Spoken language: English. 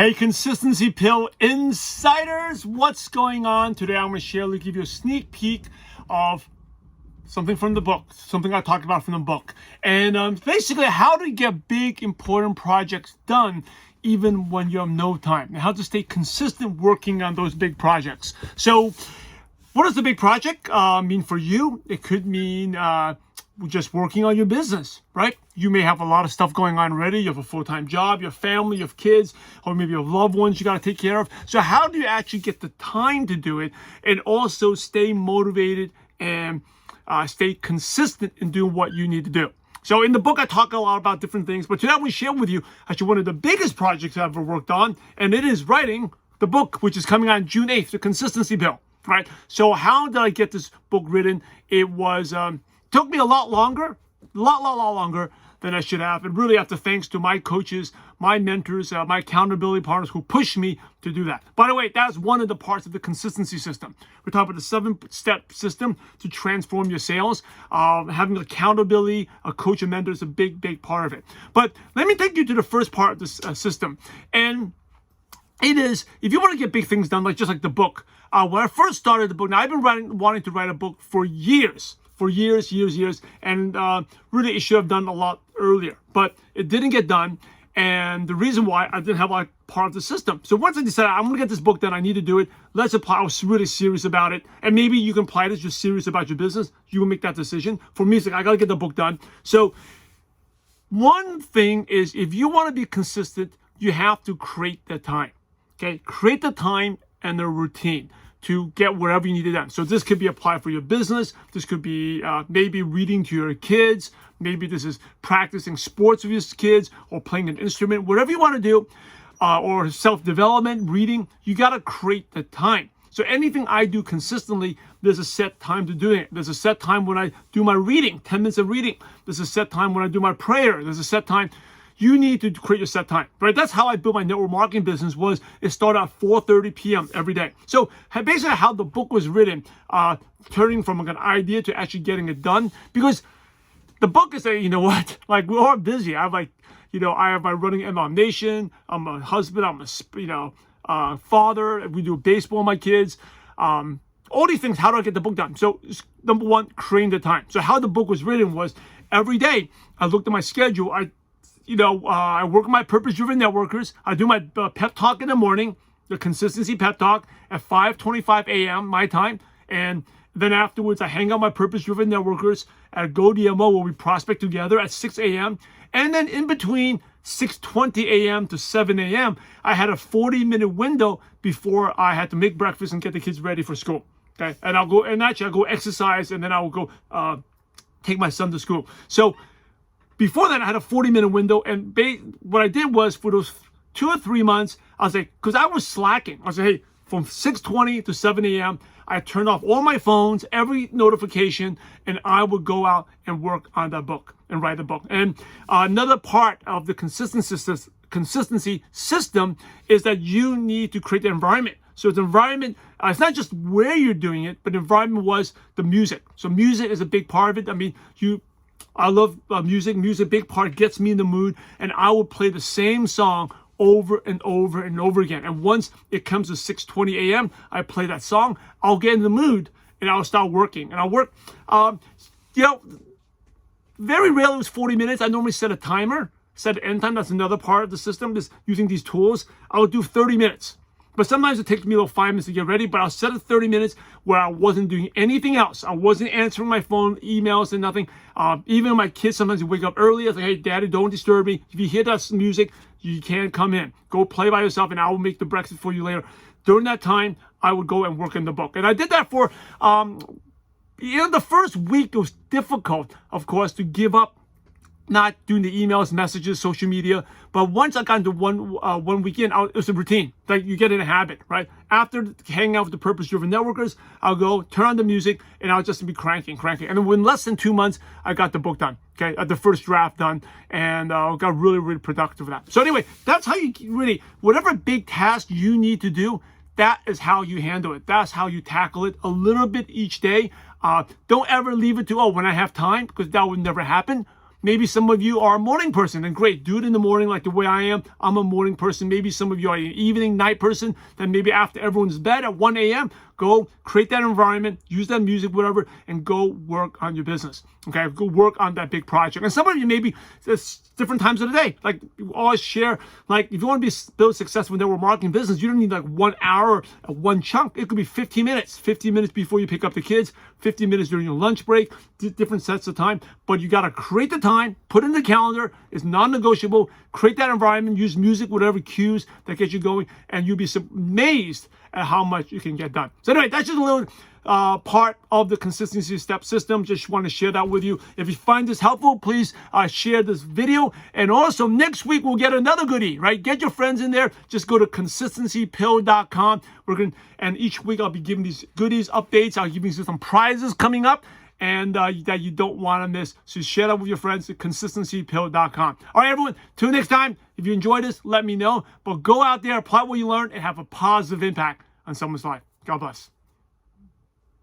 Hey, Consistency Pill Insiders, what's going on? Today I'm going to give you a sneak peek of something from the book, something I talked about from the book. And basically how to get big, important projects done even when you have no time, and how to stay consistent working on those big projects. So what does the big project mean for you? It could mean just working on your business, right? You may have a lot of stuff going on already. You have a full-time job, you have family, you have kids, or maybe you have loved ones you got to take care of. So how do you actually get the time to do it and also stay motivated and stay consistent in doing what you need to do? So in the book, I talk a lot about different things, but today I'm going to share with you actually one of the biggest projects I've ever worked on, and it is writing the book, which is coming on June 8th, The Consistency Pill, right? So how did I get this book written? It was took me a lot longer than I should have. And really have to thanks to my coaches, my mentors, my accountability partners who pushed me to do that. By the way, that's one of the parts of the consistency system. We're talking about the 7-step system to transform your sales. Having accountability, a coach and mentor is a big part of it. But let me take you to the first part of this system. And it is, if you want to get big things done, just like the book, when I first started the book, now I've been wanting to write a book for years, and really it should have done a lot earlier, but it didn't get done. And the reason why, I didn't have part of the system. So once I decided I'm going to get this book done, I need to do it, let's apply. I was really serious about it. And maybe you can apply this, you're serious about your business, you will make that decision. For me, it's like, I got to get the book done. So one thing is, if you want to be consistent, you have to create the time. Okay, create the time and the routine to get whatever you need it done. So this could be applied for your business. This could be maybe reading to your kids. Maybe this is practicing sports with your kids or playing an instrument, whatever you want to do, or self-development, reading. You got to create the time. So anything I do consistently, there's a set time to do it. There's a set time when I do my reading, 10 minutes of reading. There's a set time when I do my prayer. There's a set time. You need to create your set time, right? That's how I built my network marketing business. It started at 4:30 p.m. every day. So basically how the book was written, turning from an idea to actually getting it done, because the book is saying, you know what, we're all busy. I have I have my running MLM Nation. I'm a husband. I'm a father. We do baseball with my kids. All these things. How do I get the book done? So number one, creating the time. So how the book was written was every day I looked at my schedule. I work with my purpose-driven networkers. I do my pep talk in the morning, the consistency pep talk at 5:25 a.m. my time. And then afterwards, I hang out with my purpose-driven networkers at Goodie where we prospect together at 6 a.m. And then in between 6:20 a.m. to 7 a.m., I had a 40-minute window before I had to make breakfast and get the kids ready for school. Okay, and I'll go exercise, and then I will go take my son to school. So before that, I had a 40-minute window, and what I did was for those 2 or 3 months, I was like, because I was slacking. I was like, hey, from 6:20 to 7 a.m., I turned off all my phones, every notification, and I would go out and work on that book and write the book. And another part of the consistency system is that you need to create the environment. So the environment, it's not just where you're doing it, but the environment was the music. So music is a big part of it. I mean, I love music. Music, big part, gets me in the mood, and I will play the same song over and over and over again. And once it comes to 6:20 a.m., I play that song. I'll get in the mood, and I'll start working. And I'll work. Very rarely it was 40 minutes. I normally set a timer, set an end time. That's another part of the system, is using these tools. I'll do 30 minutes. But sometimes it takes me about 5 minutes to get ready, but I'll set it 30 minutes where I wasn't doing anything else. I wasn't answering my phone, emails, and nothing. Even my kids, sometimes they wake up early. I say, hey, Daddy, don't disturb me. If you hear that music, you can't come in. Go play by yourself, and I will make the breakfast for you later. During that time, I would go and work in the book. And I did that for, the first week. It was difficult, of course, to give up not doing the emails, messages, social media. But once I got into one weekend, it was a routine. Like you get in a habit, right? After hanging out with the purpose-driven networkers, I'll go turn on the music, and I'll just be cranking. And then within less than 2 months, I got the book done. Okay, the first draft done, and got really productive with that. So anyway, that's how you really, whatever big task you need to do, that is how you handle it. That's how you tackle it, a little bit each day. Don't ever leave it to, when I have time, because that would never happen. Maybe some of you are a morning person, and great, do it in the morning like the way I am. I'm a morning person. Maybe some of you are an evening, night person. Then maybe after everyone's bed at 1 a.m., go create that environment, use that music, whatever, and go work on your business. Okay, go work on that big project. And some of you maybe it's different times of the day. Like you always share, like if you want to build successful network marketing business, you don't need like 1 hour or one chunk. It could be 15 minutes, 15 minutes before you pick up the kids, 15 minutes during your lunch break, different sets of time. But you got to create the time, put it in the calendar. It's non-negotiable. Create that environment, use music, whatever cues that get you going, and you'll be amazed at how much you can get done. So anyway, that's just a little part of the consistency step system. Just want to share that with you. If you find this helpful, please share this video. And also next week we'll get another goodie, right? Get your friends in there. Just go to consistencypill.com. And each week I'll be giving these goodies, updates. I'll give you some prizes coming up and that you don't want to miss. So share that with your friends at consistencypill.com. All right, everyone. Till next time. If you enjoyed this, let me know. But go out there, apply what you learned, and have a positive impact on someone's life. God bless.